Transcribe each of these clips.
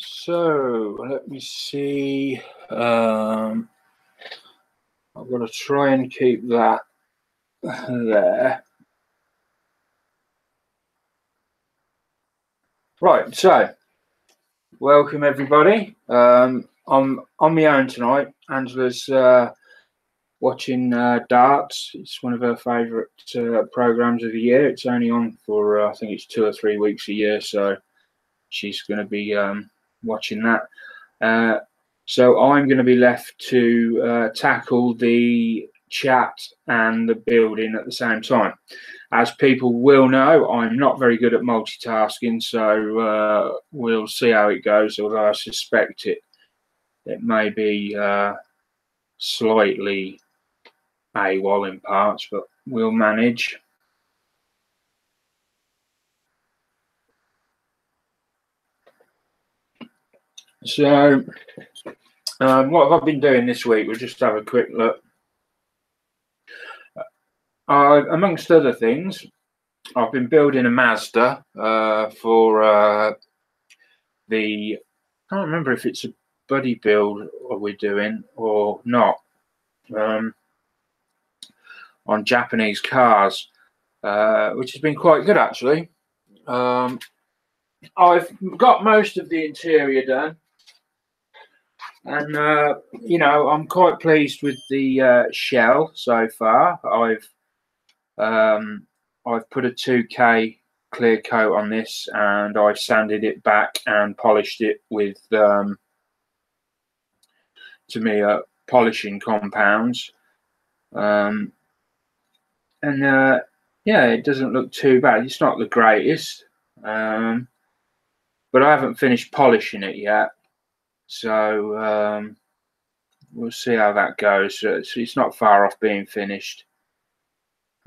So let me see. I've got to try and keep that there. Right, so welcome everybody. I'm on my own tonight. Angela's watching darts. It's one of her favourite programs of the year. It's only on for I think it's 2 or 3 weeks a year, so she's going to be watching that. So I'm going to be left to tackle the chat and the building at the same time. As people will know, I'm not very good at multitasking, so we'll see how it goes, although I suspect it may be slightly AWOL in parts, but we'll manage. So what have I been doing this week? We'll just have a quick look. Amongst other things, I've been building a Mazda for the, I can't remember if it's a buddy build we're doing or not, on Japanese cars, which has been quite good actually. I've got most of the interior done, and you know, I'm quite pleased with the shell so far. I've put a 2K clear coat on this, and I sanded it back and polished it with Tamiya polishing compounds, and yeah, it doesn't look too bad. It's not the greatest, but I haven't finished polishing it yet, so we'll see how that goes. So it's not far off being finished.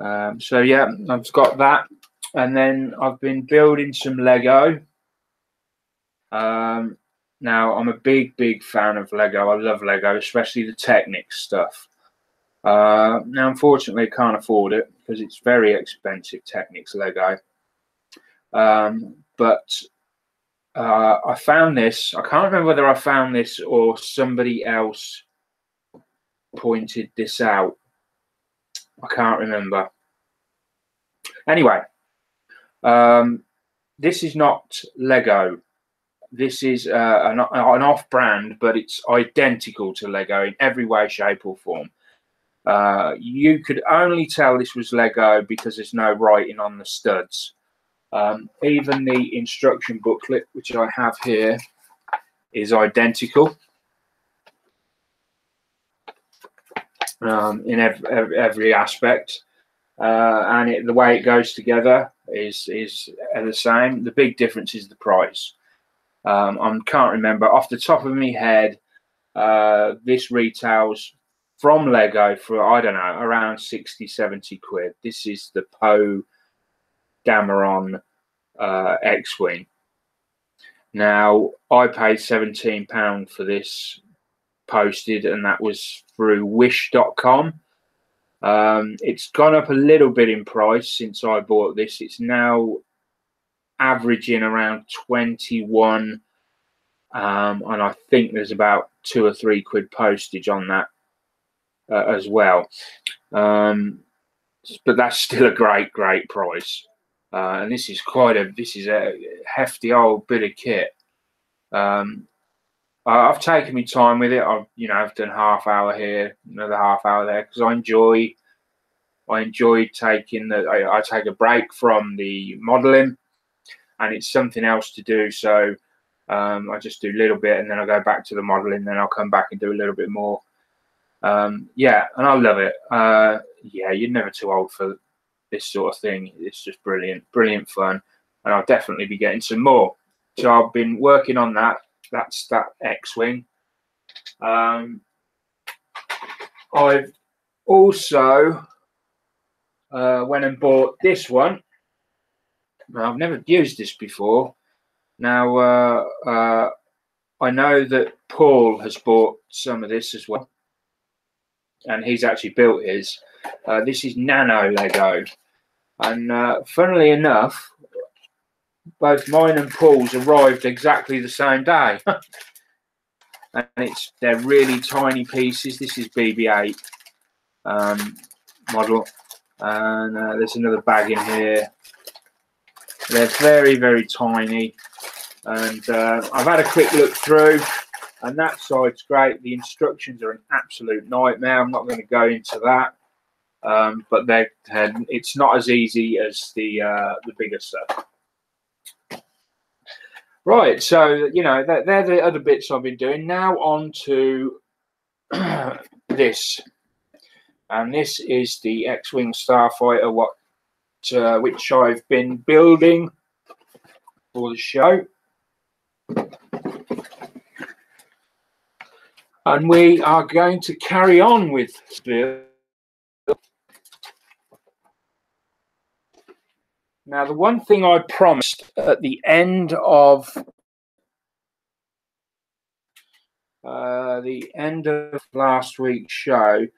So yeah, I've got that, and then I've been building some Lego. Now I'm a big fan of Lego. I love Lego, especially the Technics stuff. Now unfortunately I can't afford it because it's very expensive, Technics Lego. But I found this. I can't remember whether I found this or somebody else pointed this out. I can't remember. Anyway, this is not Lego. This is an off-brand, but it's identical to Lego in every way, shape, or form. You could only tell this was Lego because there's no writing on the studs. Even the instruction booklet, which I have here, is identical. In every aspect, and the way it goes together is the same. The big difference is the price. I can't remember off the top of my head. This retails from Lego for, I don't know, around 60-70 quid. This is the Poe Dameron X-Wing. Now I paid £17 for this posted, and that was through wish.com. It's gone up a little bit in price since I bought this. It's now averaging around 21, and I think there's about 2 or 3 quid postage on that as well. But that's still a great price, and this is a hefty old bit of kit. I've taken my time with it. I've done half hour here, another half hour there, because I enjoy taking I take a break from the modelling, and it's something else to do. So I just do a little bit, and then I go back to the modelling, then I'll come back and do a little bit more. Yeah, and I love it. Yeah, you're never too old for this sort of thing. It's just brilliant fun, and I'll definitely be getting some more. So I've been working on that. That's that X-Wing. I've also went and bought this one. Now, I've never used this before. Now, I know that Paul has bought some of this as well, and he's actually built his. This is Nano Lego, and funnily enough, both mine and Paul's arrived exactly the same day. And they're really tiny pieces. This is BB-8 model, and there's another bag in here. They're very, very tiny, and I've had a quick look through, and that side's great. The instructions are an absolute nightmare. I'm not going to go into that, but it's not as easy as the bigger stuff. Right, so they're the other bits I've been doing. Now on to this, and this is the X-Wing Starfighter, which I've been building for the show, and we are going to carry on with this build. Now, the one thing I promised at the end of last week's show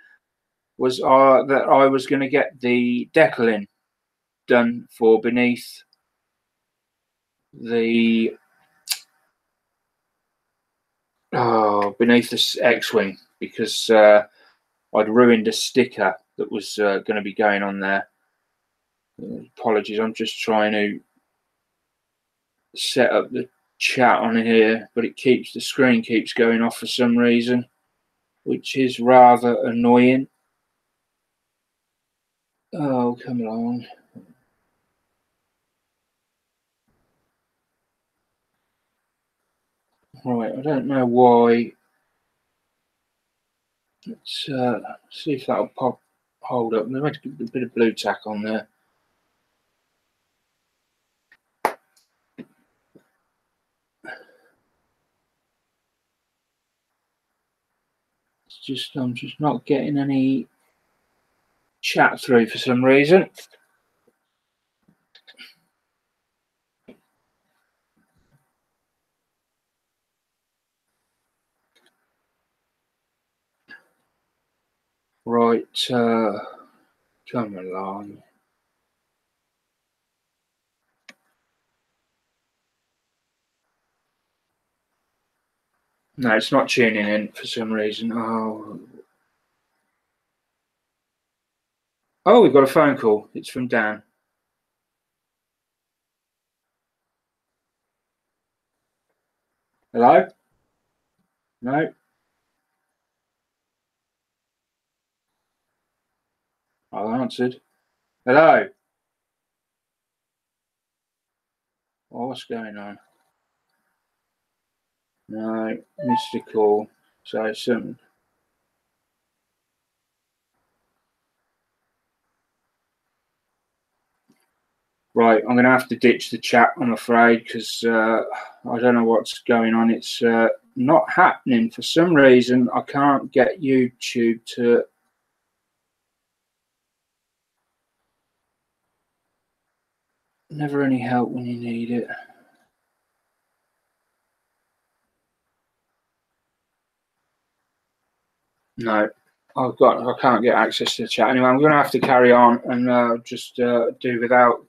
was that I was going to get the decaling done for beneath the X-Wing, because I'd ruined a sticker that was going to be going on there. Apologies, I'm just trying to set up the chat on here, but the screen keeps going off for some reason, which is rather annoying. Oh, come along. Right, I don't know why. Let's see if that'll hold up. There might be a bit of blue tack on there. I'm just not getting any chat through for some reason. Right, come along. No, it's not tuning in for some reason. Oh, we've got a phone call. It's from Dan. Hello? No? I answered. Hello? Oh, what's going on? No, missed a call. So something. Right, I'm going to have to ditch the chat, I'm afraid, because I don't know what's going on. It's not happening. For some reason, I can't get YouTube to... Never any help when you need it. No, I can't get access to the chat. Anyway, I'm going to have to carry on and just do without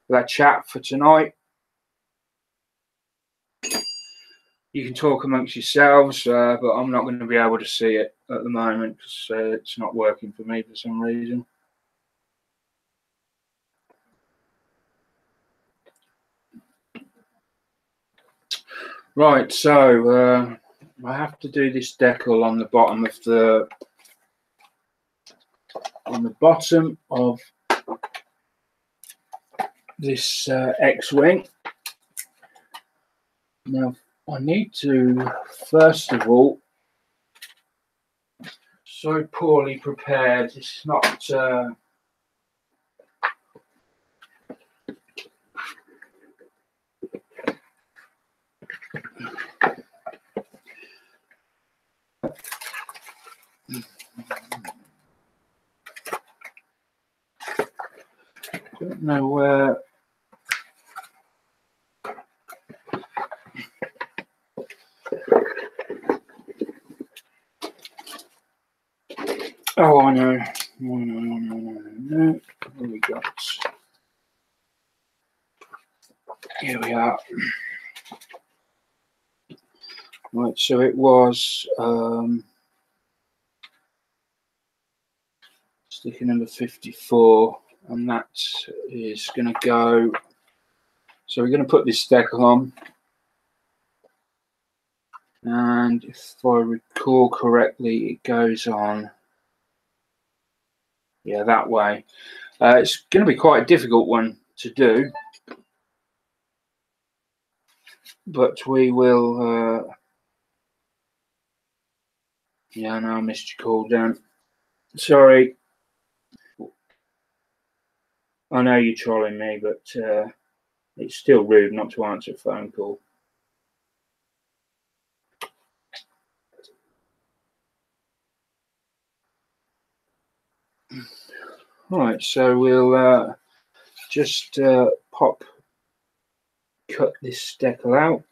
that chat for tonight. You can talk amongst yourselves, but I'm not going to be able to see it at the moment because it's not working for me for some reason. Right, so I have to do this decal on the bottom of this X-Wing. Now, I need to, first of all, so poorly prepared. It's not... don't know where... Oh, I know. No. What have we got? Here we are. Right, so it was sticker number 54, and that is going to go. So we're going to put this decal on, and if I recall correctly, it goes on, yeah, that way. It's going to be quite a difficult one to do, but we will. Yeah, no, I missed your call, Dan. Sorry. I know you're trolling me, but it's still rude not to answer a phone call. Right, so we'll just cut this decal out.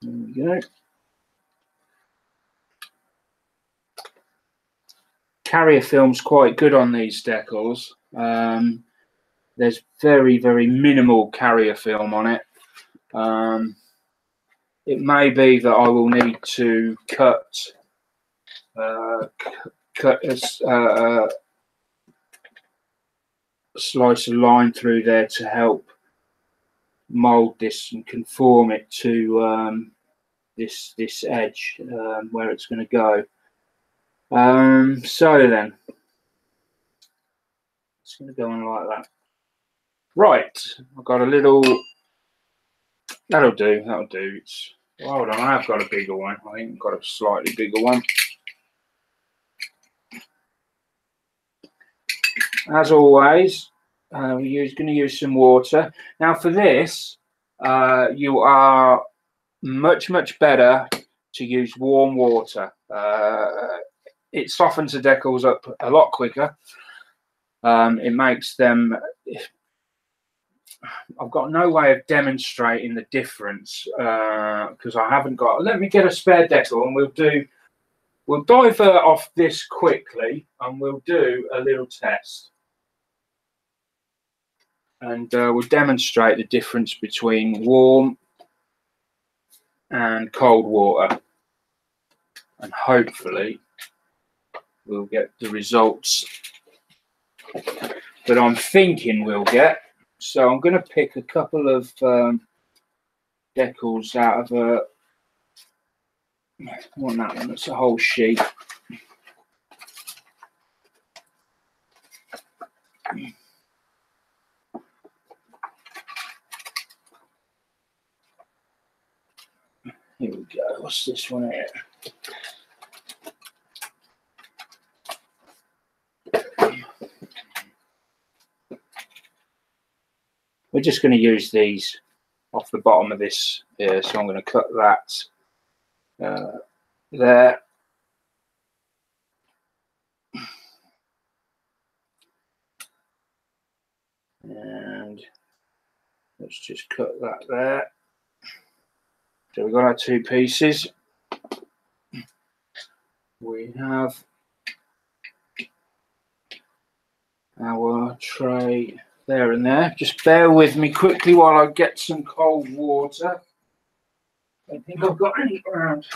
There we go. Carrier film's quite good on these decals. There's very, very minimal carrier film on it. It may be that I will need to slice a line through there to help mold this and conform it to this edge where it's going to go. So then it's going to go on like that. Right, I've got a little. That'll do. It's, hold on, I've got a bigger one. I think I've got a slightly bigger one. As always, we're going to use some water. Now for this, you are much better to use warm water. It softens the decals up a lot quicker. It makes them. I've got no way of demonstrating the difference because I haven't got. Let me get a spare decal, and we'll divert off this quickly, and we'll do a little test, and we'll demonstrate the difference between warm and cold water, and hopefully we'll get the results that I'm thinking we'll get. So I'm going to pick a couple of decals out of a. I want that one. That's a whole sheet. Here we go. What's this one here? We're just going to use these off the bottom of this here, so I'm going to cut that there. And let's just cut that there. So we've got our two pieces. We have our tray there and there. Just bear with me quickly while I get some cold water. I don't think I've got any around.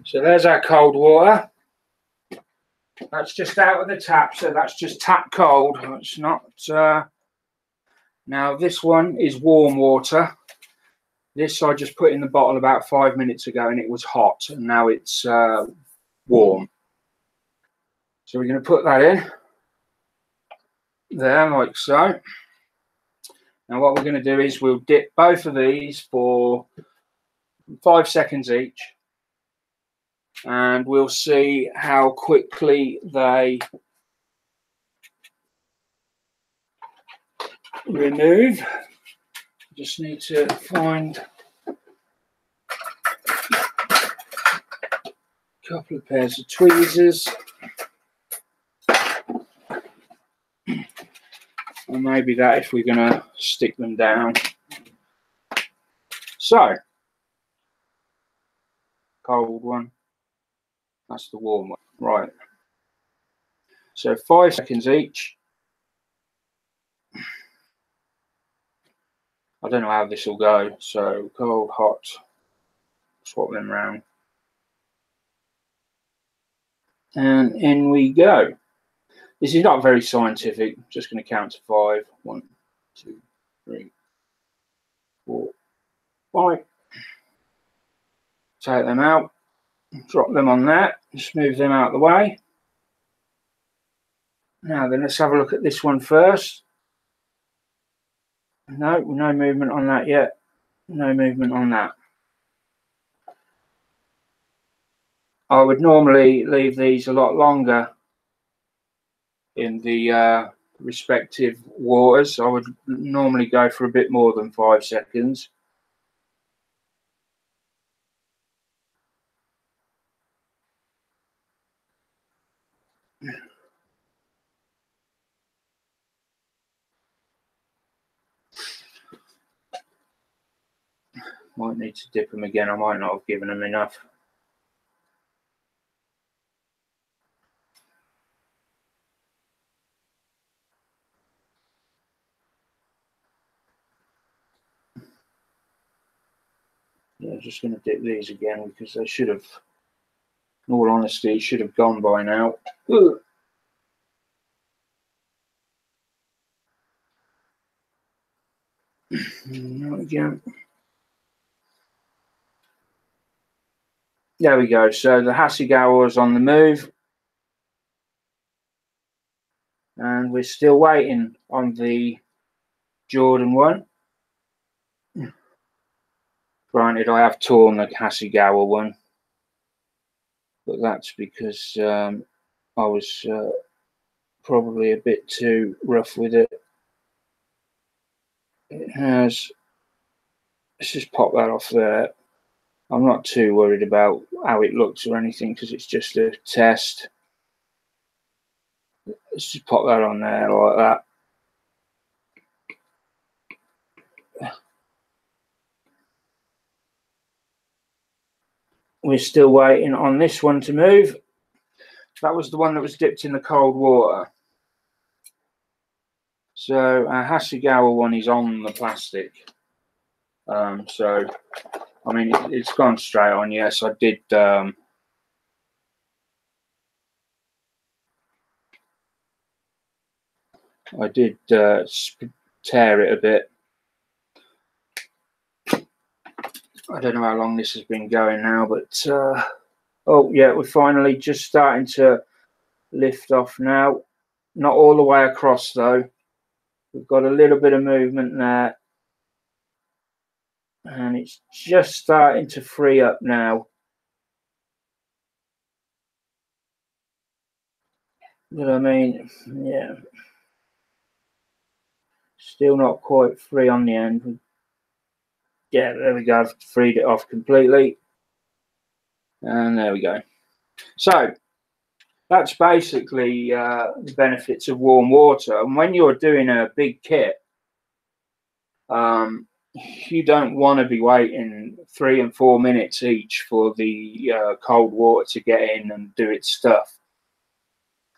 So there's our cold water. That's just out of the tap, so that's just tap cold. It's not. Now this one is warm water. This I just put in the bottle about 5 minutes ago, and it was hot, and now it's warm. So we're going to put that in there like so. Now what we're going to do is we'll dip both of these for 5 seconds each, and we'll see how quickly they remove. Just need to find a couple of pairs of tweezers, or maybe that if we're going to stick them down. So, cold one, that's the warm one, right. So 5 seconds each. I don't know how this will go, so cold, hot, swap them around. And in we go. This is not very scientific, I'm just going to count to 5. 1, 2, 3, 4, 5. Take them out, drop them on there, just move them out of the way. Now then, let's have a look at this one first. No movement on that yet. No movement on that. I would normally leave these a lot longer in the respective waters. I would normally go for a bit more than 5 seconds. Might need to dip them again. I might not have given them enough. Yeah, just going to dip these again because they should have, in all honesty, it should have gone by now. Ugh. Again. There we go. So the Hasegawa is on the move, and we're still waiting on the Jordan one. Granted, I have torn the Hasegawa one, but that's because I was probably a bit too rough with it. It has. Let's just pop that off there. I'm not too worried about how it looks or anything because it's just a test. Let's just pop that on there like that. We're still waiting on this one to move. That was the one that was dipped in the cold water. So our Hasegawa one is on the plastic. So, I mean, it's gone straight on. Yes, I did. I did tear it a bit. I don't know how long this has been going now, but oh yeah, we're finally just starting to lift off now. Not all the way across though. We've got a little bit of movement there, and it's just starting to free up now. You know what I mean? Yeah. Still not quite free on the end. Yeah, there we go. I've freed it off completely. And there we go. So that's basically the benefits of warm water. And when you're doing a big kit, you don't want to be waiting 3 and 4 minutes each for the cold water to get in and do its stuff.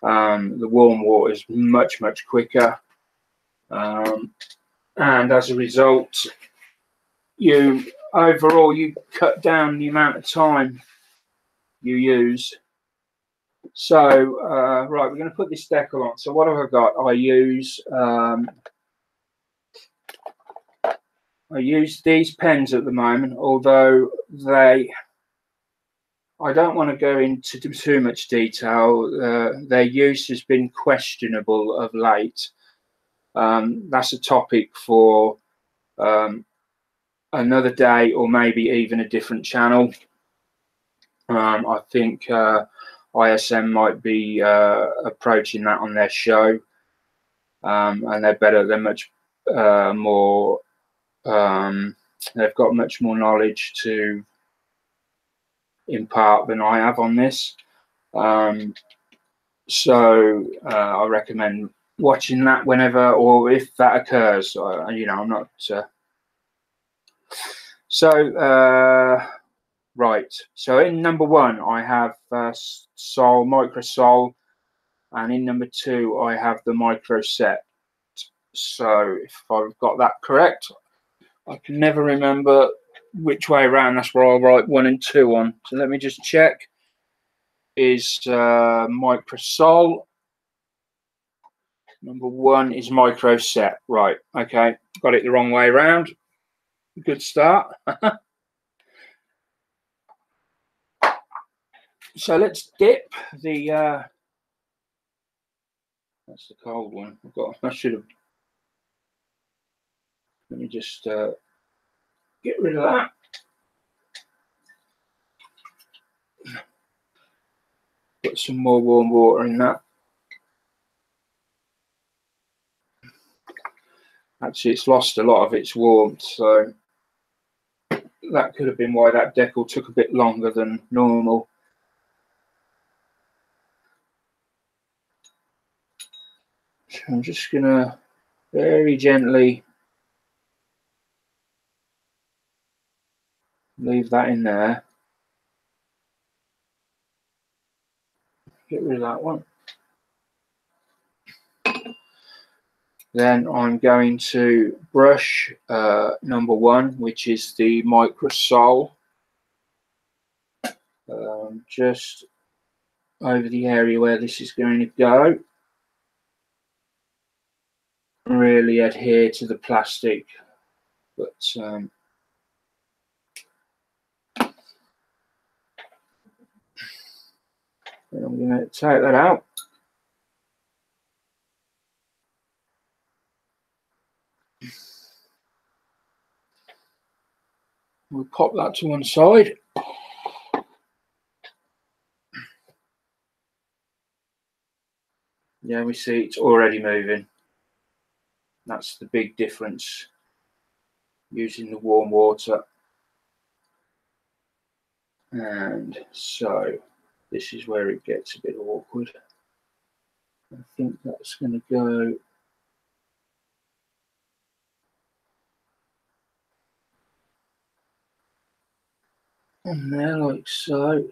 The warm water is much quicker, and as a result, you cut down the amount of time you use. So right, we're going to put this decal on. So what have I got? I use these pens at the moment, although I don't want to go into too much detail. Their use has been questionable of late. That's a topic for another day, or maybe even a different channel. I think ISM might be approaching that on their show, and they're much more. They've got much more knowledge to impart than I have on this. So I recommend watching that whenever or if that occurs. You know, I'm not. Right. So in number 1, I have Sol, Micro Sol, and in number 2, I have the Micro Set. So if I've got that correct, I can never remember which way around. That's where I'll write 1 and 2 on. So let me just check. Is Micro Sol. Number 1 is Micro Set. Right. Okay. Got it the wrong way around. Good start. So let's dip the. That's the cold one. I should have. Let me just get rid of that. Put some more warm water in that. Actually, it's lost a lot of its warmth, so that could have been why that decal took a bit longer than normal. So I'm just gonna very gently leave that in there. Get rid of that one. Then I'm going to brush number 1, which is the Micro Sol, just over the area where this is going to go. Really adhere to the plastic, but then I'm going to take that out. We'll pop that to one side. Yeah, we see it's already moving. That's the big difference using the warm water. And so this is where it gets a bit awkward. I think that's going to go on there like so.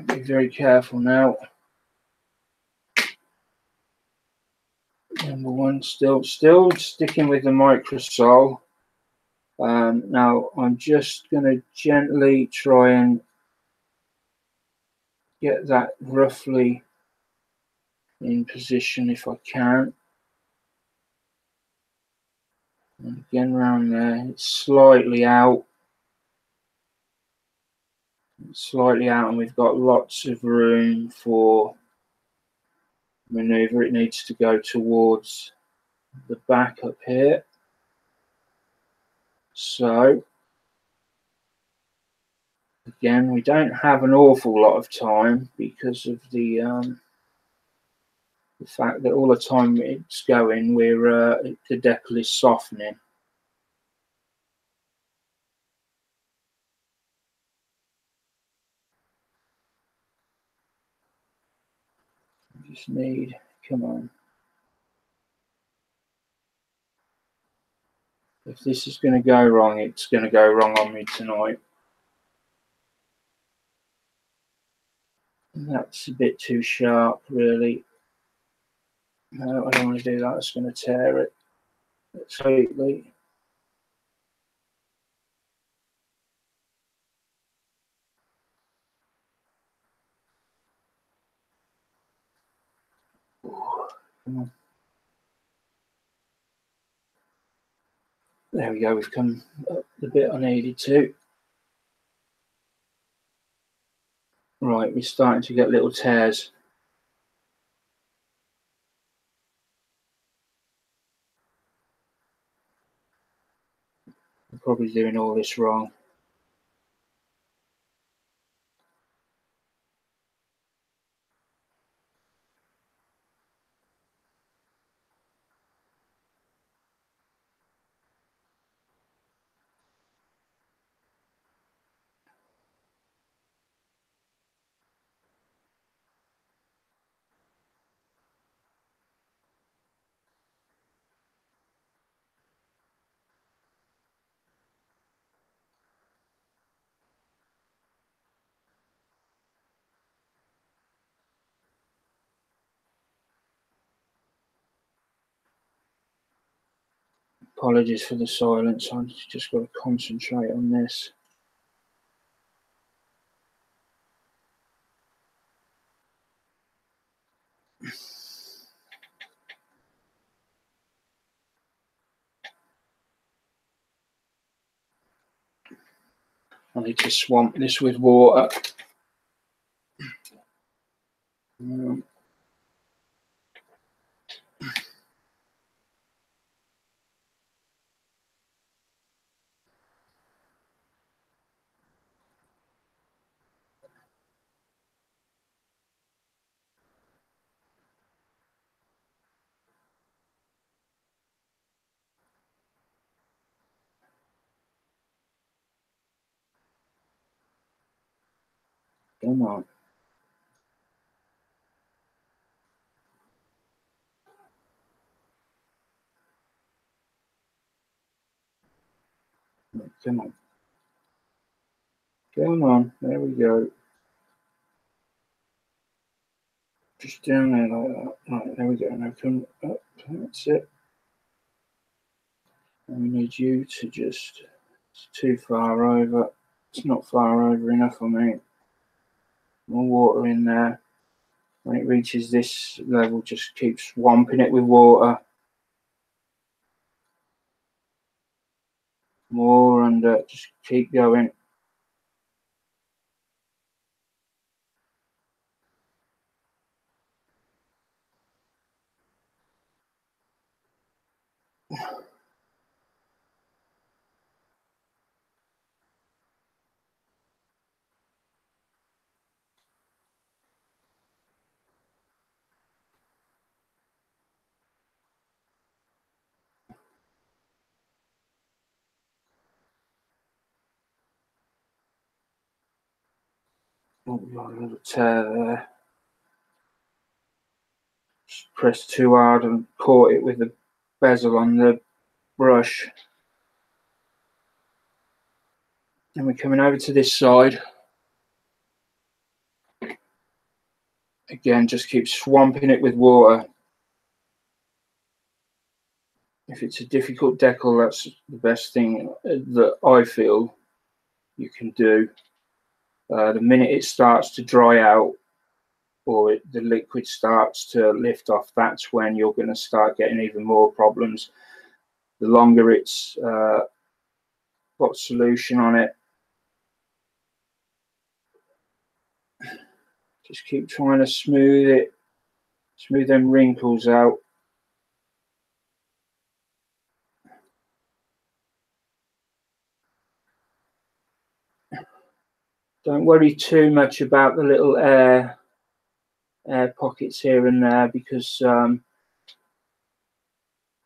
Be very careful now. Number 1, still sticking with the Micro Sol. Now I'm just going to gently try and get that roughly in position if I can. And again round there, it's slightly out. And we've got lots of room for maneuver. It needs to go towards the back up here. So again, we don't have an awful lot of time because of the fact that all the time it's going, the decal is softening. I just need, come on. If this is going to go wrong, it's going to go wrong on me tonight. That's a bit too sharp, really. No, I don't want to do that. It's going to tear it completely. Come on. There we go. We've come up the bit I needed to. Right, we're starting to get little tears. I'm probably doing all this wrong. Apologies for the silence. I've just got to concentrate on this. I need to swamp this with water. Come on. Come on. Come on. There we go. Just down there like that. Right, there we go. Now come up. That's it. And we need you to just... It's too far over. It's not far over enough, I mean. More water in there. When it reaches this level, just keep swamping it with water. More under. Just keep going. Oh, got a little tear there. Just pressed too hard and caught it with the bezel on the brush. And we're coming over to this side. Again, just keep swamping it with water. If it's a difficult decal, that's the best thing that I feel you can do. The minute it starts to dry out or the liquid starts to lift off, that's when you're going to start getting even more problems. The longer it's got solution on it, just keep trying to smooth it, smooth them wrinkles out. Don't worry too much about the little air pockets here and there, because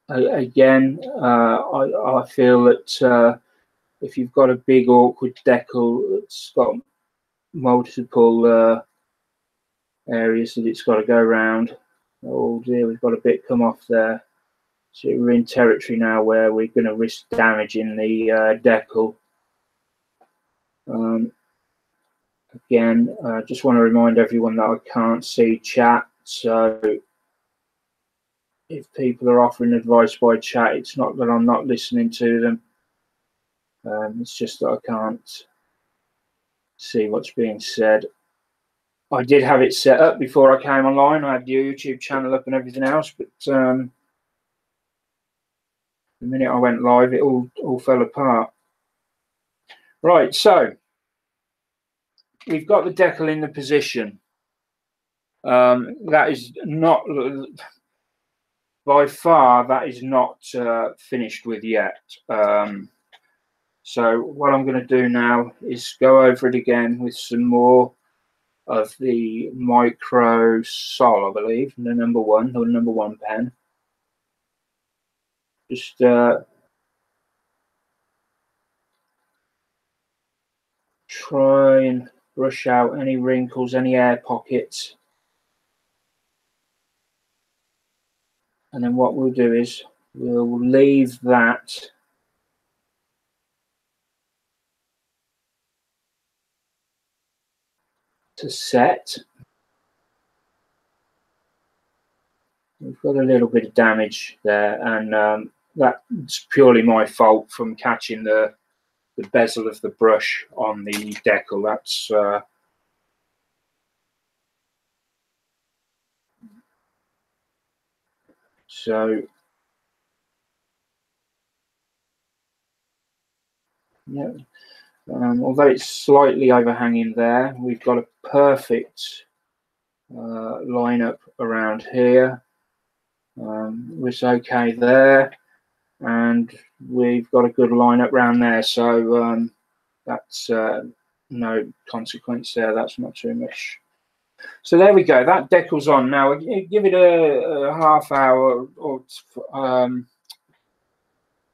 again, I feel that if you've got a big awkward decal that's got multiple areas that it's got to go around. Oh dear, we've got a bit come off there. So we're in territory now where we're going to risk damaging the decal. Again, I just want to remind everyone that I can't see chat, so if people are offering advice by chat, it's not that I'm not listening to them. It's just that I can't see what's being said. I did have it set up before I came online. I had the YouTube channel up and everything else, but the minute I went live, it all fell apart. Right, so we've got the decal in the position. That is not, by far, that is not finished with yet. So what I'm going to do now is go over it again with some more of the Micro Sol, I believe, the number one pen. Just try and brush out any wrinkles, any air pockets. And then what we'll do is we'll leave that to set. We've got a little bit of damage there, and that's purely my fault from catching the bezel of the brush on the decal. That's so yeah. Although it's slightly overhanging there, we've got a perfect lineup around here. It's okay there, and we've got a good lineup around there, so that's no consequence there. That's not too much. So there we go. That decal's on now. Give it a half hour, or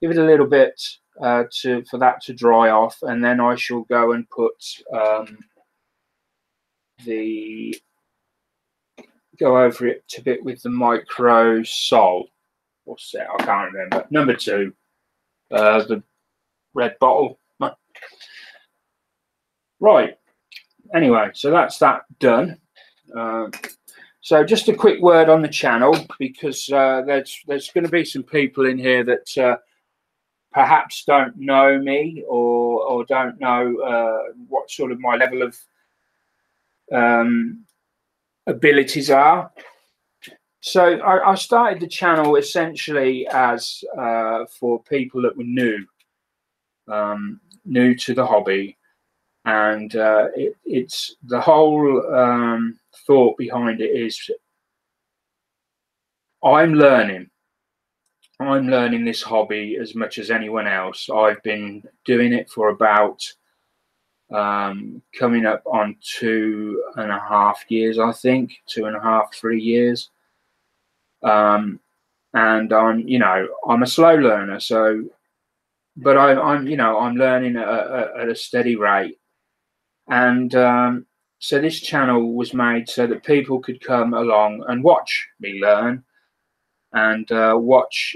give it a little bit for that to dry off, and then I shall go and put go over it a bit with the Micro Sol. What's that? I can't remember. Number 2, the red bottle. Right. Anyway, so that's that done. So just a quick word on the channel, because there's going to be some people in here that perhaps don't know me or don't know what sort of my level of abilities are. So I started the channel essentially as for people that were new to the hobby, and it's the whole thought behind it is I'm learning this hobby as much as anyone else. I've been doing it for about coming up on 2.5 years, I think, 2.5, 3 years. And I'm a slow learner, so, but I'm learning at a steady rate. And so this channel was made so that people could come along and watch me learn, and watch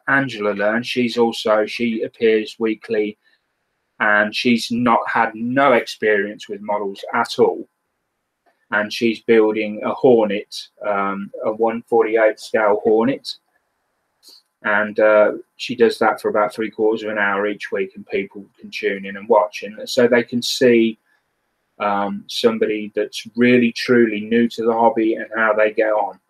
Angela learn. She appears weekly, and she's had no experience with models at all, and she's building a Hornet, a 1/48 scale Hornet, and she does that for about 3/4 of an hour each week, and people can tune in and watch, and so they can see somebody that's really truly new to the hobby and how they get on.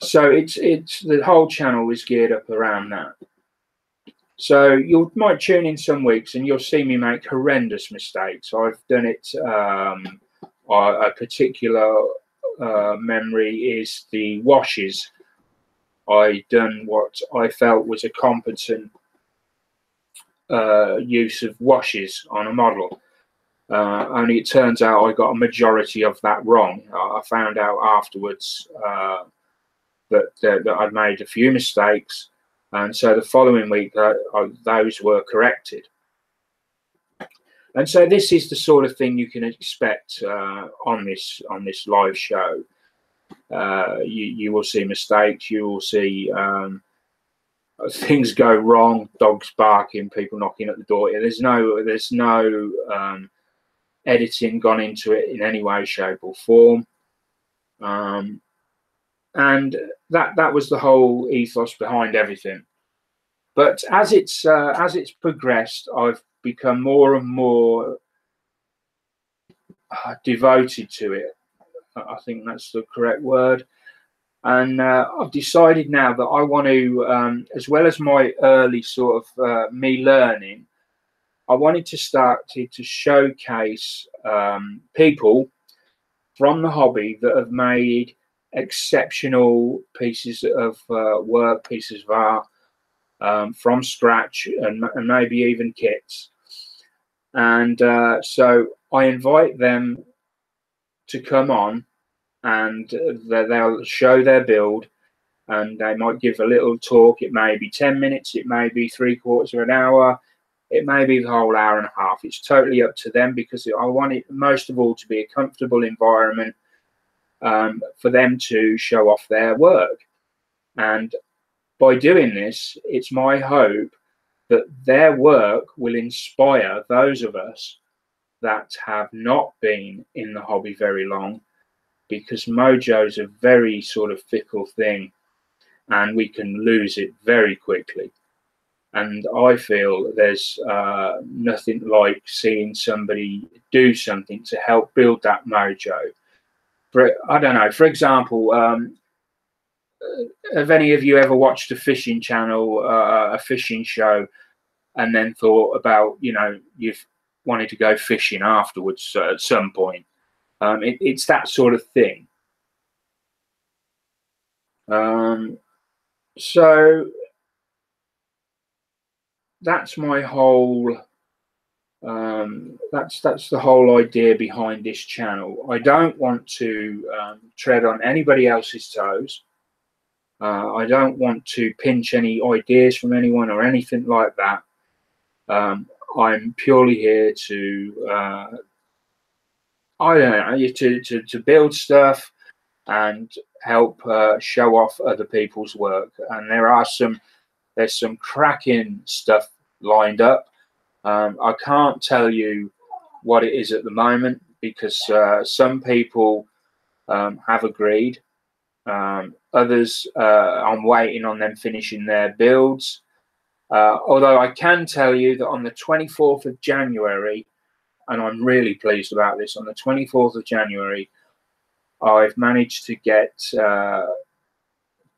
So it's the whole channel is geared up around that. So you might tune in some weeks and you'll see me make horrendous mistakes. I've done it. A particular memory is the washes. I done what I felt was a competent use of washes on a model. Only it turns out I got a majority of that wrong. I found out afterwards that I'd made a few mistakes, and so the following week those were corrected. And so this is the sort of thing you can expect on this live show. You will see mistakes. You will see things go wrong. Dogs barking, people knocking at the door. There's no editing gone into it in any way, shape, or form. And that was the whole ethos behind everything. But as it's progressed, I've become more and more devoted to it. I think that's the correct word. And I've decided now that I want to, as well as my early sort of me learning, I wanted to start to showcase people from the hobby that have made exceptional pieces of work, pieces of art, from scratch, and maybe even kits. And so I invite them to come on, and they'll show their build, and they might give a little talk. It may be 10 minutes, it may be 3/4 of an hour, it may be the whole hour and a half. It's totally up to them, because I want it most of all to be a comfortable environment for them to show off their work. And by doing this, it's my hope that their work will inspire those of us that have not been in the hobby very long, because mojo's a very sort of fickle thing and we can lose it very quickly. And I feel there's nothing like seeing somebody do something to help build that mojo. I don't know, for example, have any of you ever watched a fishing channel, a fishing show, and then thought about, you've wanted to go fishing afterwards at some point? It's that sort of thing. So that's my whole that's the whole idea behind this channel. I don't want to tread on anybody else's toes. I don't want to pinch any ideas from anyone or anything like that. I'm purely here to I don't know, to build stuff and help show off other people's work. And there's some cracking stuff lined up. I can't tell you what it is at the moment, because some people have agreed. Others, I'm waiting on them finishing their builds. Although I can tell you that on the 24th of January, and I'm really pleased about this, on the 24th of January, I've managed to get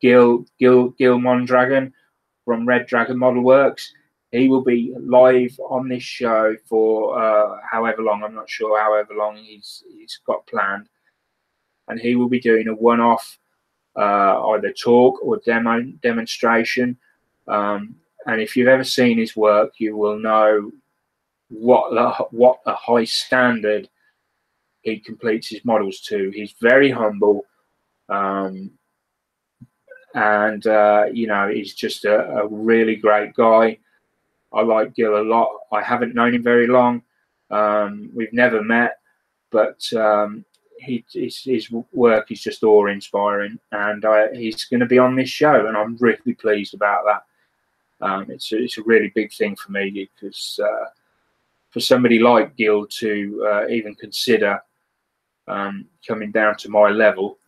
Gil Mondragon from Red Dragon Model Works. He will be live on this show for however long, I'm not sure however long he's got planned. And he will be doing a one-off either talk or demonstration. And if you've ever seen his work, you will know what a high standard he completes his models to. He's very humble, and he's just a really great guy. I like Gil a lot. I haven't known him very long. We've never met, but his work is just awe-inspiring, and he's going to be on this show, and I'm really pleased about that. It's a really big thing for me, because for somebody like Gil to even consider coming down to my level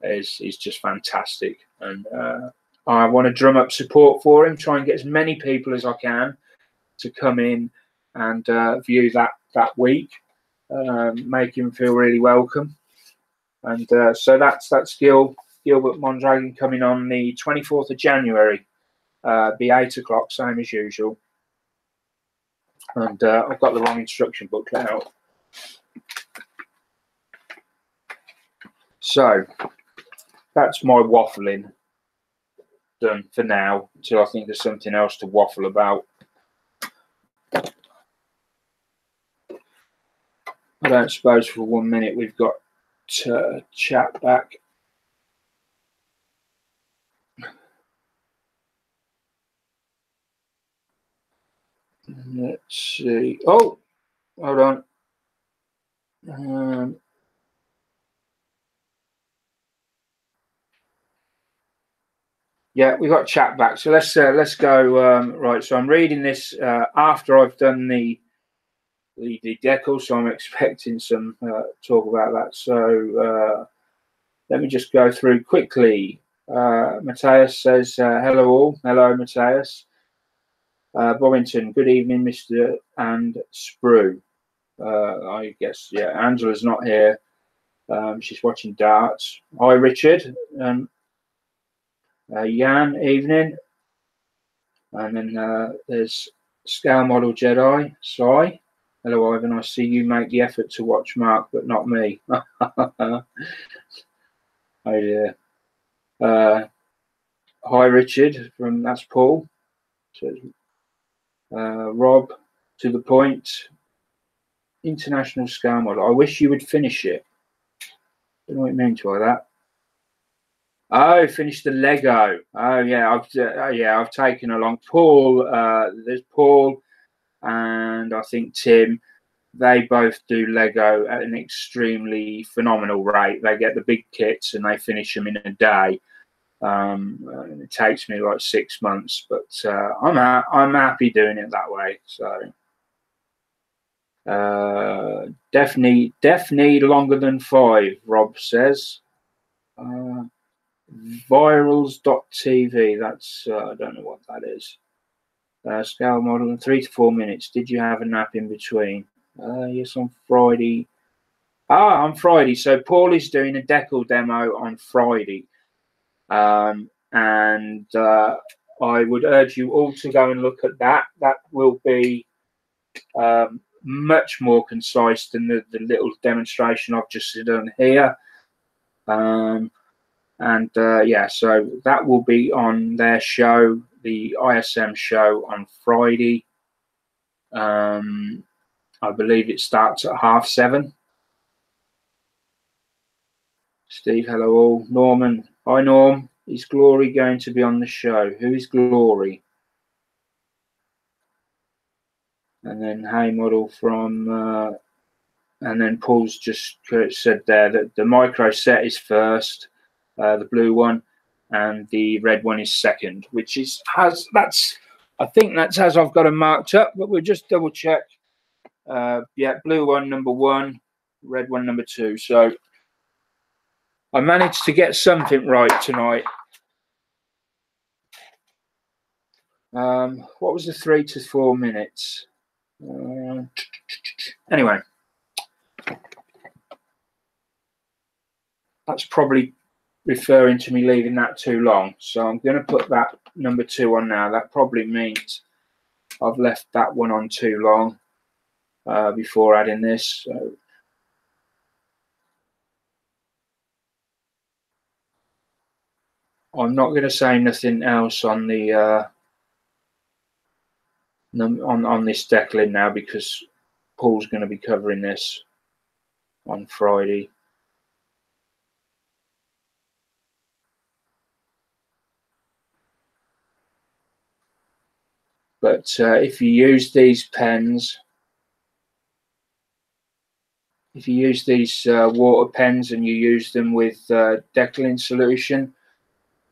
is just fantastic. And I want to drum up support for him, try and get as many people as I can to come in and view that week, make him feel really welcome. And so that's Gilbert Mondragon coming on the 24th of January, be 8 o'clock, same as usual. And I've got the wrong instruction booklet out. So that's my waffling done for now, until I think there's something else to waffle about. I don't suppose for 1 minute we've got to chat back. Let's see. Oh, hold on. Yeah, we've got chat back. So let's go. Right. So I'm reading this after I've done the decal, so I'm expecting some talk about that. So let me just go through quickly. Matthias says, hello all. Hello, Matthias. Bovington, good evening, Mr. and Sprue. I guess, yeah, Angela's not here. She's watching darts. Hi, Richard. Jan, evening. And then there's Scale Model Jedi, Sai. Hello, Ivan. I see you make the effort to watch Mark, but not me. Oh dear. Hi, Richard. That's Paul. So, Rob, to the point. International Scale Model. I wish you would finish it. I don't know what you mean by that. Oh, finish the Lego. Oh yeah, I've taken along Paul. There's Paul, and I think Tim. They both do Lego at an extremely phenomenal rate. They get the big kits and they finish them in a day. And it takes me like 6 months, but I'm happy doing it that way. So definitely longer than 5. Rob says. Virals.tv. That's I don't know what that is. Scale model in 3 to 4 minutes. Did you have a nap in between? Yes, on Friday. On Friday. So Paul is doing a decal demo on Friday. And I would urge you all to go and look at that. That will be much more concise than the little demonstration I've just done here. Yeah, so that will be on their show, the ISM show on Friday. I believe it starts at 7:30. Steve, hello all. Norman, hi Norm. Is Glory going to be on the show? Who is Glory? And then hey model from, and then Paul's just said there that the micro set is first, the blue one, and the red one is second, which is I think that's as I've got them marked up, but we'll just double check. Yeah, blue one number 1, red one number 2. So I managed to get something right tonight. What was the 3 to 4 minutes? Anyway, that's probably referring to me leaving that too long. So I'm going to put that number 2 on now. That probably means I've left that one on too long before adding this. So I'm not going to say nothing else on the on this decaling now, because Paul's going to be covering this on Friday. But if you use these pens, if you use these water pens and you use them with decaling solution,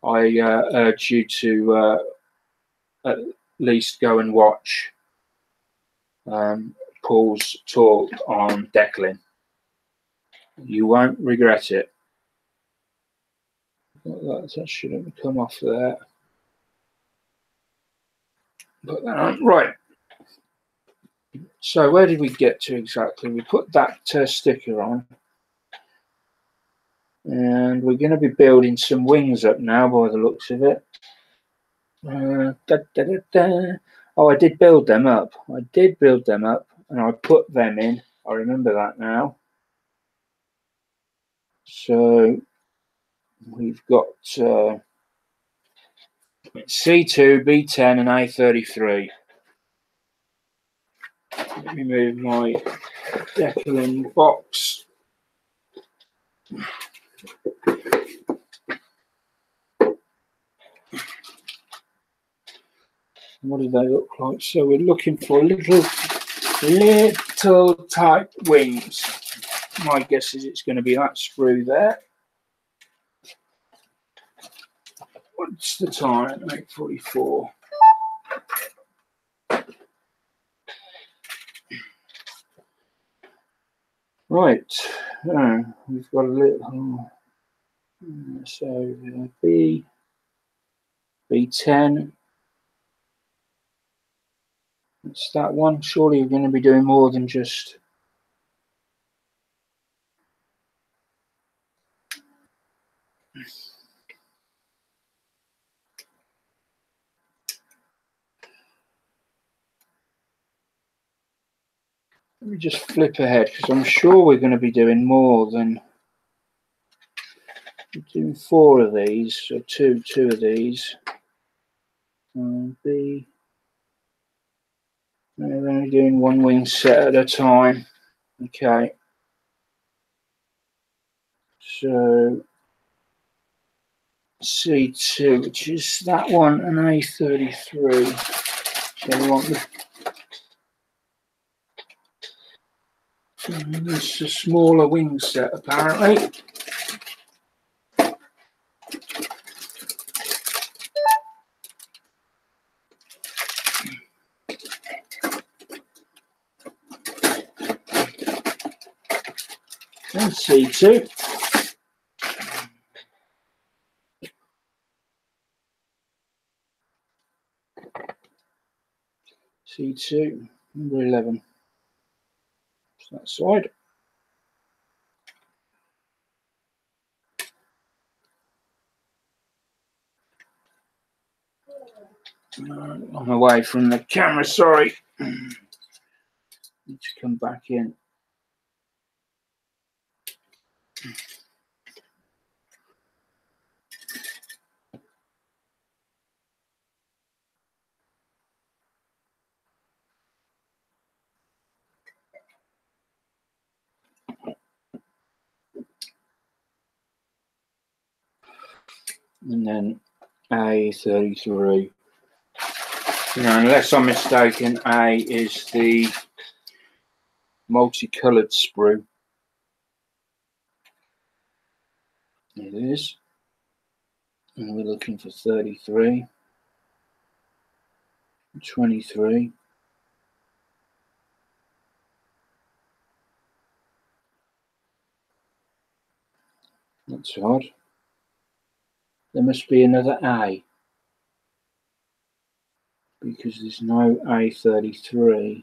I urge you to at least go and watch Paul's talk on decaling. You won't regret it. That shouldn't come off there. Put that on. Right. So where did we get to exactly? We put that sticker on. And we're going to be building some wings up now by the looks of it. Oh, I did build them up. And I put them in. I remember that now. So we've got C2, B10 and A33. Let me move my decaling box. What do they look like? So we're looking for little type wings. My guess is it's going to be that sprue there. What's the time? 8:44. Right. We've got a little. So B10. It's that one. Surely you're going to be doing more than just. Let me just flip ahead because I'm sure we're going to be doing more than doing 4 of these, so two of these. We're only doing 1 wing set at a time. Okay. So C2, which is that one, and A33. So we want this a smaller wing set apparently. And C2. C2, number 11. So that side. I'm away from the camera, sorry. Need to come back in. And then A33. Now, unless I'm mistaken, A is the multicolored sprue. It is. And we're looking for 33, 23. That's odd. There must be another A, because there's no A33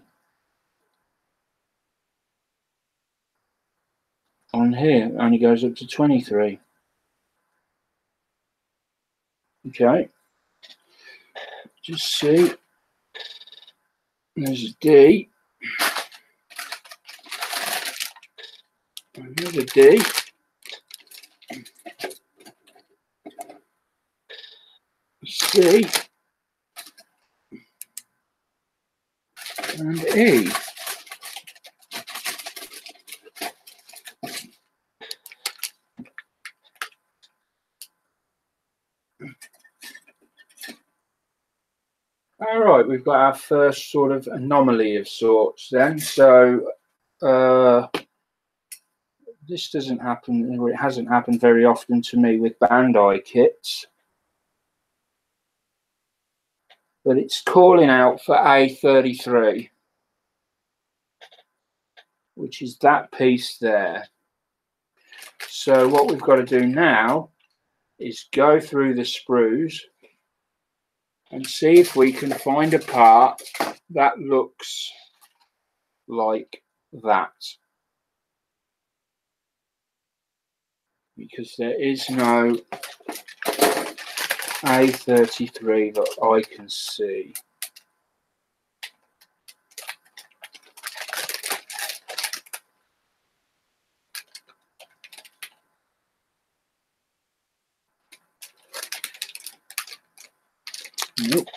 on here. It only goes up to 23. Okay. Just see. There's a D. Another D. C. And E. All right, we've got our first sort of anomaly of sorts then. So this doesn't happen, or it hasn't happened very often to me with Bandai kits. But it's calling out for A33, which is that piece there. So what we've got to do now is go through the sprues and see if we can find a part that looks like that. Because there is no A33 that I can see. Nope.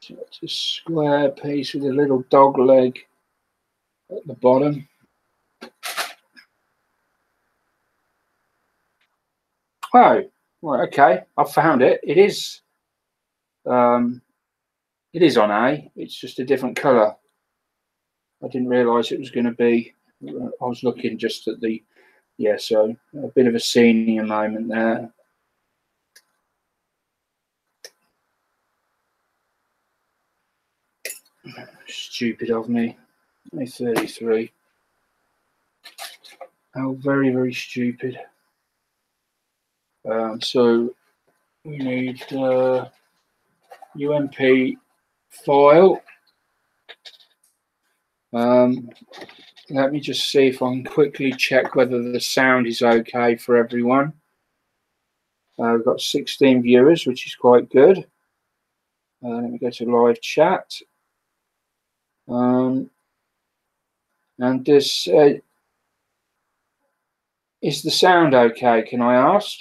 So it's a square piece with a little dog leg at the bottom. Oh, right, okay. I've found it. It is on A. It's just a different colour. I didn't realise it was going to be. I was looking just at the. Yeah, so a bit of a senior moment there. Stupid of me. A33. Oh, very, very stupid. So we need UMP file. Let me just see if I can quickly check whether the sound is okay for everyone. We've got 16 viewers, which is quite good. Let me go to live chat. And this is the sound okay? Can I ask?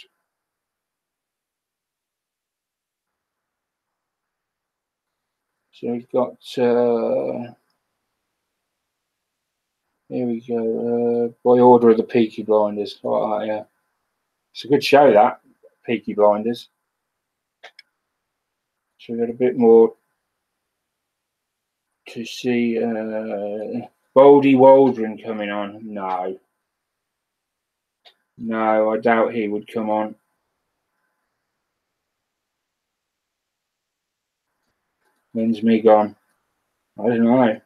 So we've got here we go. By order of the Peaky Blinders. Oh, yeah, it's a good show, that Peaky Blinders. So we've got a bit more to see. Baldy Waldron coming on. No, I doubt he would come on. When's me gone? I don't know.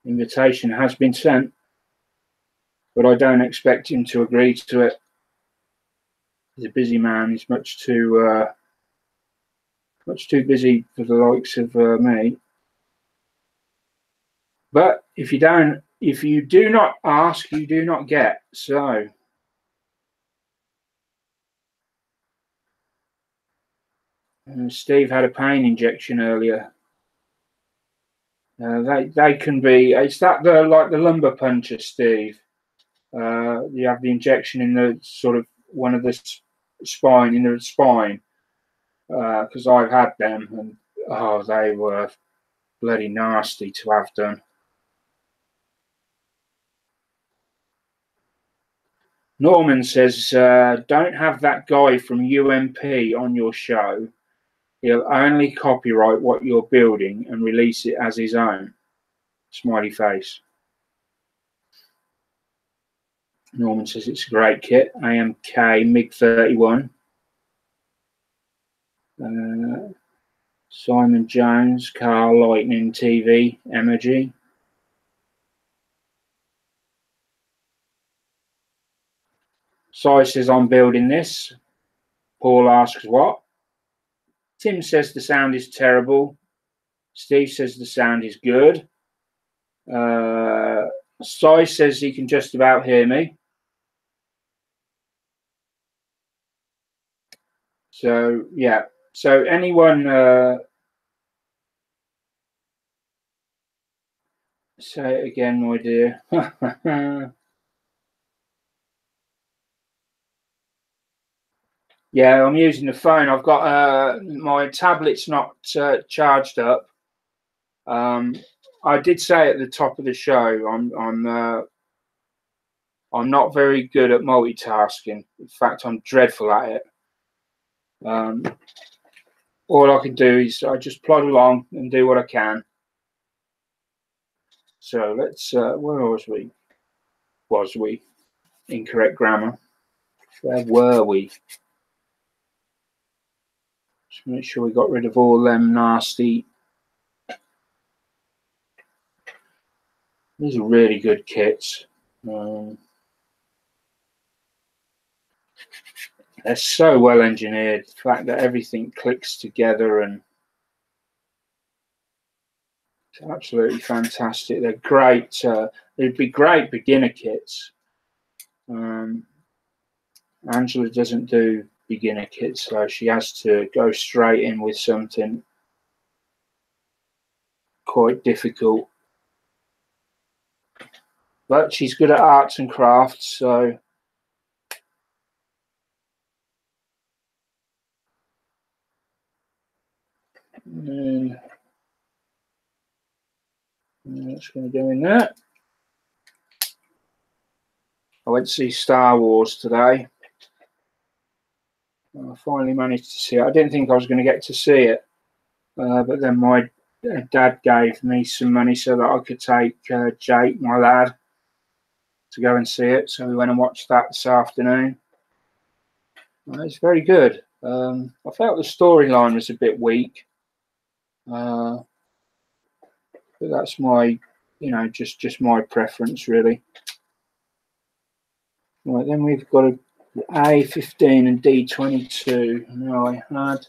Invitation has been sent, but I don't expect him to agree to it. He's a busy man. He's much too busy for the likes of me. But if you do not ask, you do not get. So Steve had a pain injection earlier. They can be. Is that like the lumbar puncher, Steve? You have the injection in the sort of one of the spine, in the spine, because I've had them, and oh, they were bloody nasty to have done. Norman says, don't have that guy from UMP on your show. He'll only copyright what you're building and release it as his own. Smiley face. Norman says it's a great kit. AMK MiG-31. Simon Jones, Carl Lightning TV, Emoji. Si says, I'm building this. Paul asks, what? Tim says the sound is terrible. Steve says the sound is good. Si says he can just about hear me. So, yeah. So anyone... say it again, my dear. Yeah, I'm using the phone. I've got my tablet's not charged up. I did say at the top of the show, I'm not very good at multitasking. In fact, I'm dreadful at it. All I can do is I just plod along and do what I can. So let's. Where was we? Was we? Incorrect grammar. Where were we? Just make sure we got rid of all them nasty. These are really good kits. They're so well engineered. The fact that everything clicks together, and it's absolutely fantastic. They're great. They'd be great beginner kits. Angela doesn't do beginner kits, so she has to go straight in with something quite difficult. But she's good at arts and crafts, so that's going to go in there. I went to see Star Wars today. I finally managed to see it. I didn't think I was going to get to see it, but then my dad gave me some money so that I could take Jake, my lad, to go and see it. So we went and watched that this afternoon. It's very good. I felt the storyline was a bit weak, but that's my, just my preference, really. Right, then we've got a A15 and D22. No, I had.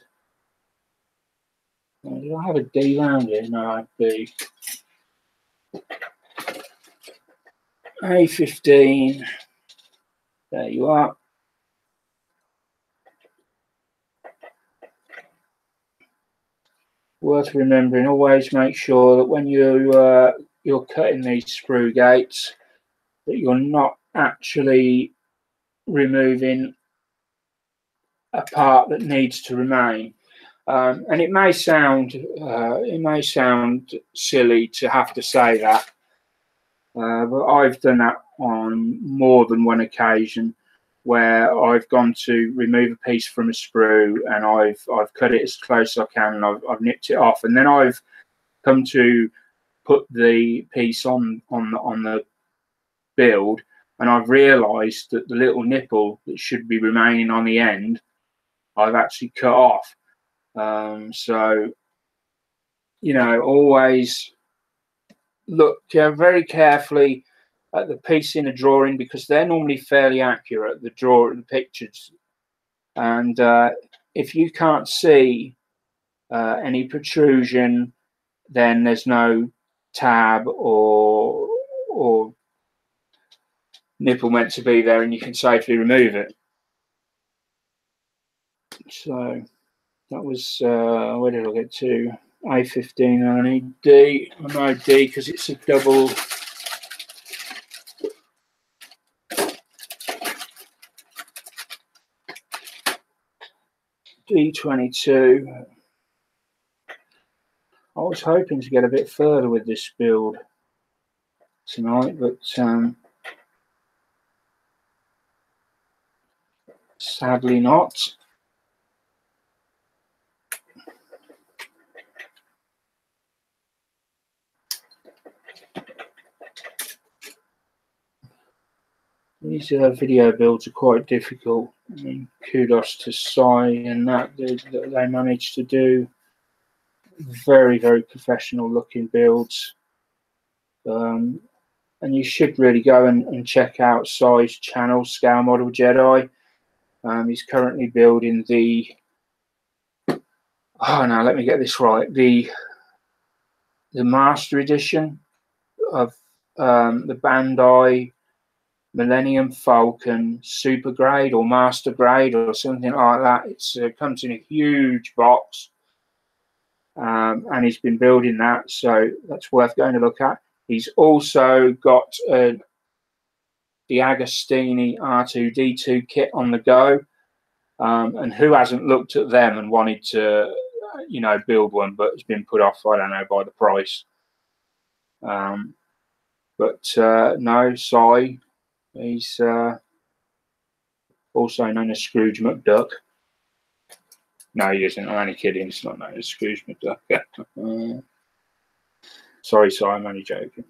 Did I have a D round here? No, I had B. A15 There you are. Worth remembering, always make sure that when you're cutting these sprue gates, that you're not actually removing a part that needs to remain. And it may sound silly to have to say that, but I've done that on more than one occasion, where I've gone to remove a piece from a sprue and I've cut it as close as I can, and I've nipped it off, and then I've come to put the piece on the build, and I've realised that the little nipple that should be remaining on the end, I've actually cut off. So, you know, always look very carefully at the piece in a drawing, because they're normally fairly accurate, the pictures. And if you can't see any protrusion, then there's no tab or nipple meant to be there, and you can safely remove it. So that was, where did I get to? A15, I need D. I know D because it's a double. D22. I was hoping to get a bit further with this build tonight, but sadly not. These video builds are quite difficult. I mean, kudos to Sai and that they managed to do very, very professional looking builds. And you should really go and check out Sai's channel, Scale Model Jedi. He's currently building the, oh no, let me get this right, the Master Edition of the Bandai Millennium Falcon Super Grade or Master Grade or something like that. It comes in a huge box, and he's been building that, so that's worth going to look at. He's also got the Agostini R2D2 kit on the go, and who hasn't looked at them and wanted to, you know, build one, but it's been put off, I don't know, by the price. But no, Sai, he's also known as Scrooge McDuck. No, he isn't. I'm only kidding. It's not known as Scrooge McDuck. Sorry, Sai, I'm only joking.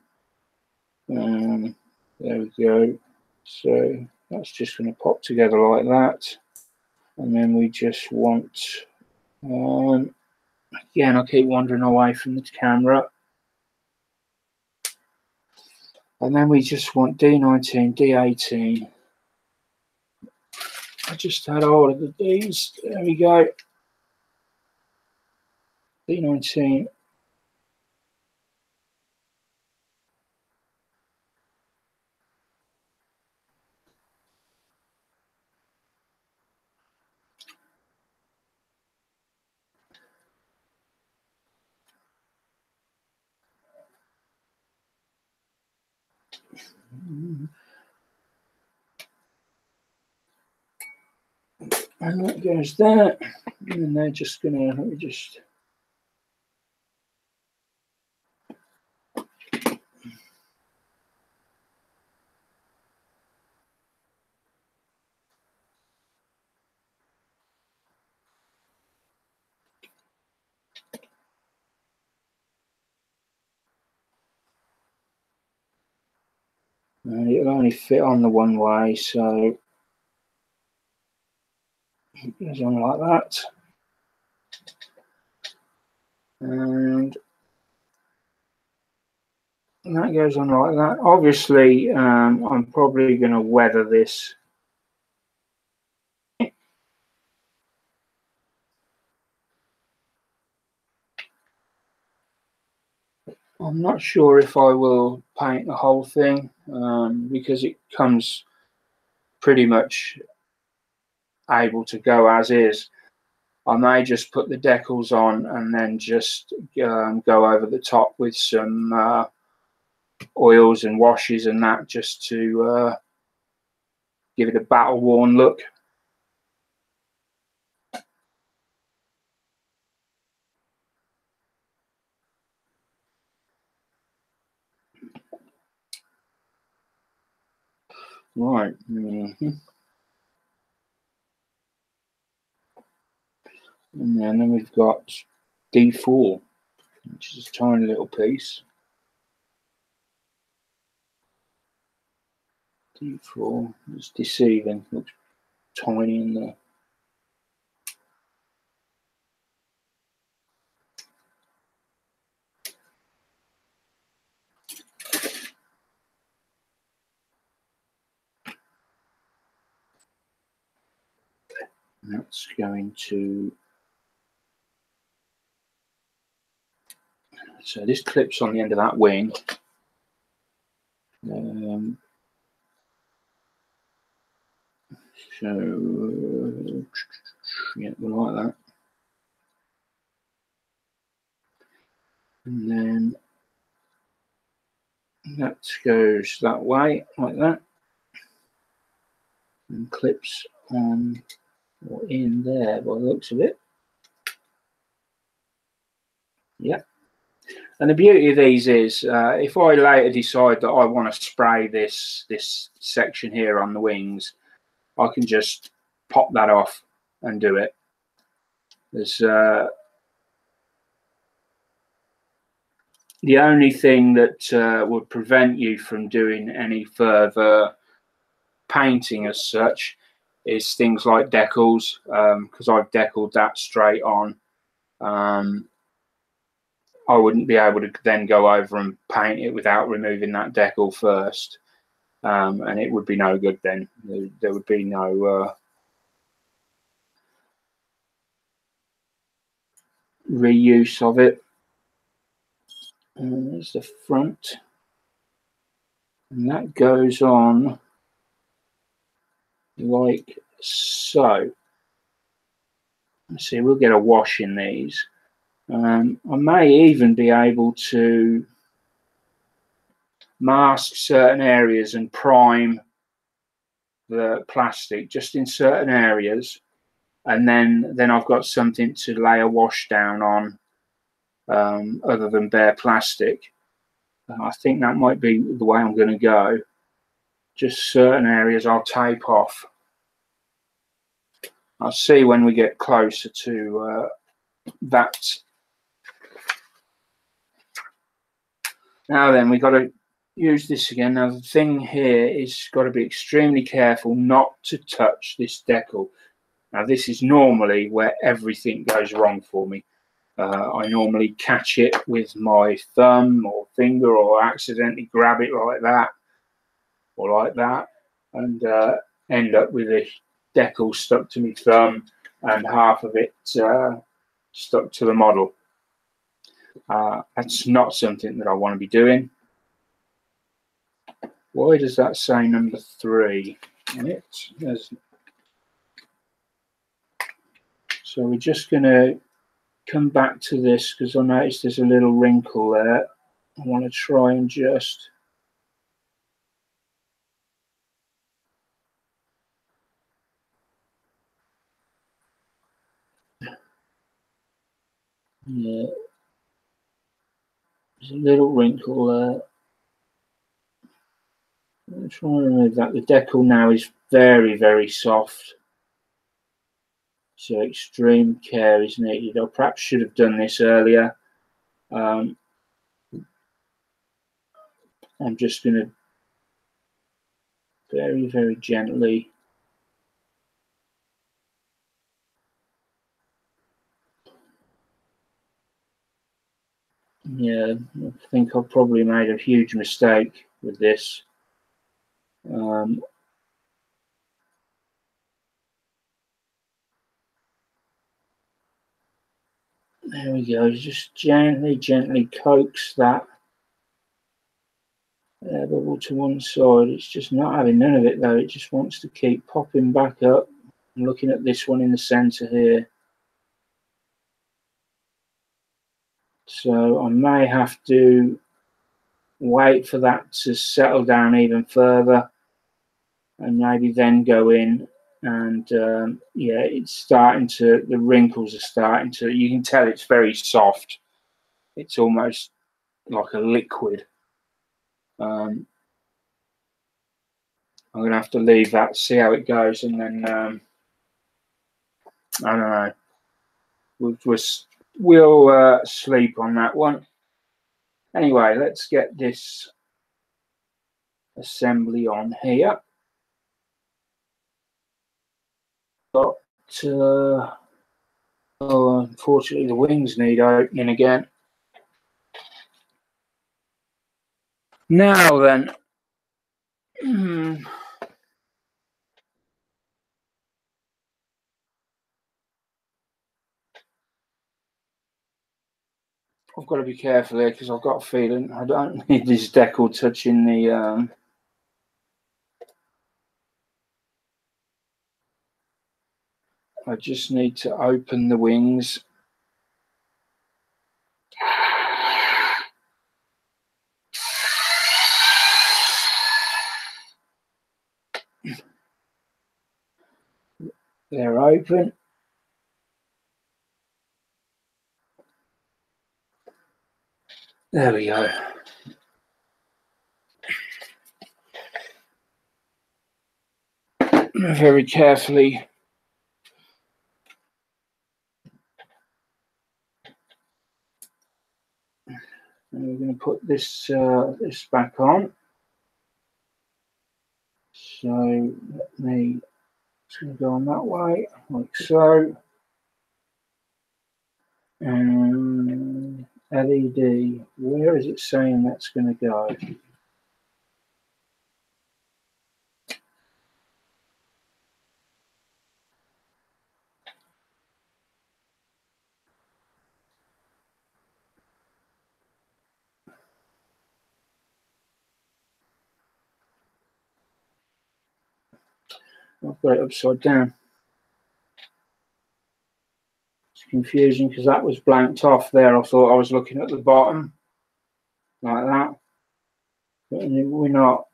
There we go. So that's just going to pop together like that. And then we just want, again, I keep wandering away from the camera. And then we just want D19, D18. I just had hold of the Ds. There we go. D19. And that goes there. And they're just gonna, let me just. And it'll only fit on the one way, so it goes on like that. And that goes on like that. Obviously, I'm probably going to weather this. I'm not sure if I will paint the whole thing, because it comes pretty much able to go as is. I may just put the decals on and then just go over the top with some oils and washes and that, just to give it a battle worn look. Right. And then we've got D4, which is a tiny little piece. D4 is deceiving, looks tiny in there. That's going to, so this clips on the end of that wing. So yeah, we like that. And then that goes that way, like that, and clips on or in there by the looks of it. Yeah. And the beauty of these is, if I later decide that I want to spray this section here on the wings, I can just pop that off and do it. There's the only thing that would prevent you from doing any further painting as such is things like decals, because I've decaled that straight on. I wouldn't be able to then go over and paint it without removing that decal first, and it would be no good then. There would be no reuse of it. And there's the front, and that goes on like so. Let's see, we'll get a wash in these. I may even be able to mask certain areas and prime the plastic just in certain areas, and then I've got something to lay a wash down on, other than bare plastic. I think that might be the way I'm going to go. Just certain areas I'll tape off. I'll see when we get closer to that. Now then, we've got to use this again. Now the thing here is, got to be extremely careful not to touch this decal. Now this is normally where everything goes wrong for me. I normally catch it with my thumb or finger, or accidentally grab it like that or like that, and end up with a decal stuck to my thumb and half of it stuck to the model. That's not something that I want to be doing. Why does that say number 3 in it? So we're just going to come back to this because I noticed there's a little wrinkle there. I want to try and just yeah, there's a little wrinkle there. I'm trying to remove that. The decal now is very, very soft, so extreme care is needed. I perhaps should have done this earlier. I'm just going to very, very gently yeah, I think I've probably made a huge mistake with this. There we go. Just gently coax that air bubble to one side. It's just not having none of it though. It just wants to keep popping back up. I'm looking at this one in the center here. So I may have to wait for that to settle down even further and maybe then go in. And yeah, it's starting to, the wrinkles are starting to, you can tell it's very soft. It's almost like a liquid. I'm going to have to leave that, see how it goes, and then I don't know. We'll sleep on that one. Anyway, let's get this assembly on here. Got oh, unfortunately the wings need opening again. Now then, I've got to be careful here because I've got a feeling I don't need this decal touching the I just need to open the wings. They're open. There we go. Very carefully. And we're going to put this this back on. So let me, it's going to go on that way, like so. And LED, where is it saying that's going to go? I've got it upside down. It's confusing because that was blanked off there. I thought I was looking at the bottom like that, but we're not.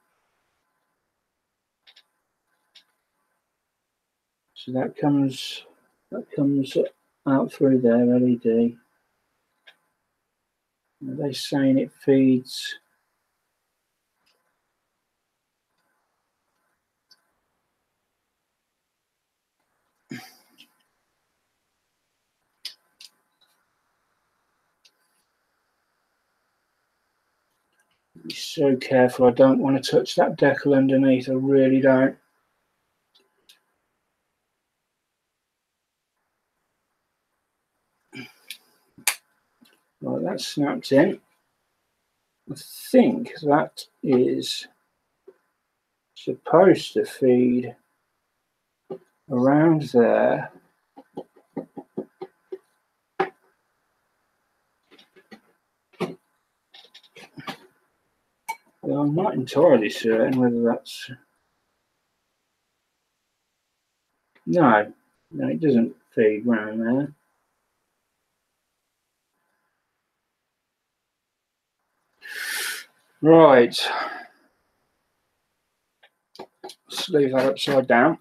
So that comes out through there, LED. Are they saying it feeds? Be so careful. I don't want to touch that decal underneath. I really don't. Right, that's snapped in. I think that is supposed to feed around there. Well, I'm not entirely certain whether that's... No, it doesn't feed round there. Right. Let's leave that upside down.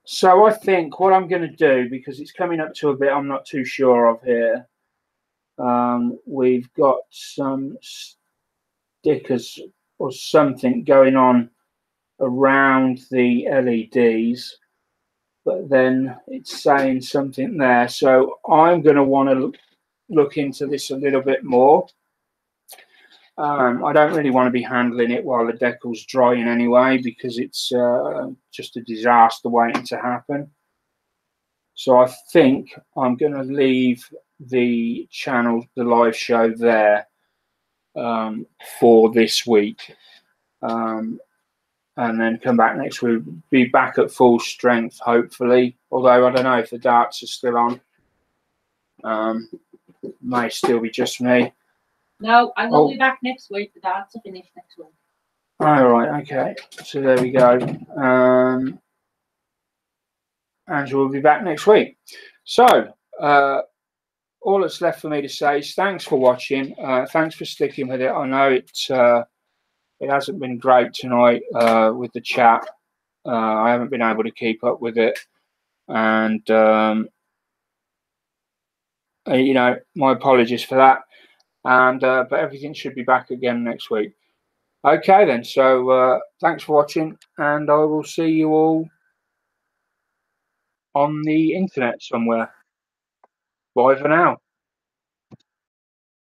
So I think what I'm going to do, because it's coming up to a bit I'm not too sure of here, we've got some stickers or something going on around the LEDs, but then it's saying something there. So I'm going to want to look into this a little bit more. I don't really want to be handling it while the decal's drying anyway, because it's just a disaster waiting to happen. So I think I'm going to leave the channel, the live show there for this week. And then come back next week, be back at full strength, hopefully. Although I don't know if the darts are still on. May still be just me. No, I will be back next week. The darts are finished next week. All right, okay. So there we go. Angela will be back next week. So all that's left for me to say is thanks for watching. Thanks for sticking with it. I know it hasn't been great tonight with the chat. I haven't been able to keep up with it, and you know, my apologies for that. And but everything should be back again next week. Okay then. So thanks for watching, and I will see you all on the internet somewhere. Bye for now.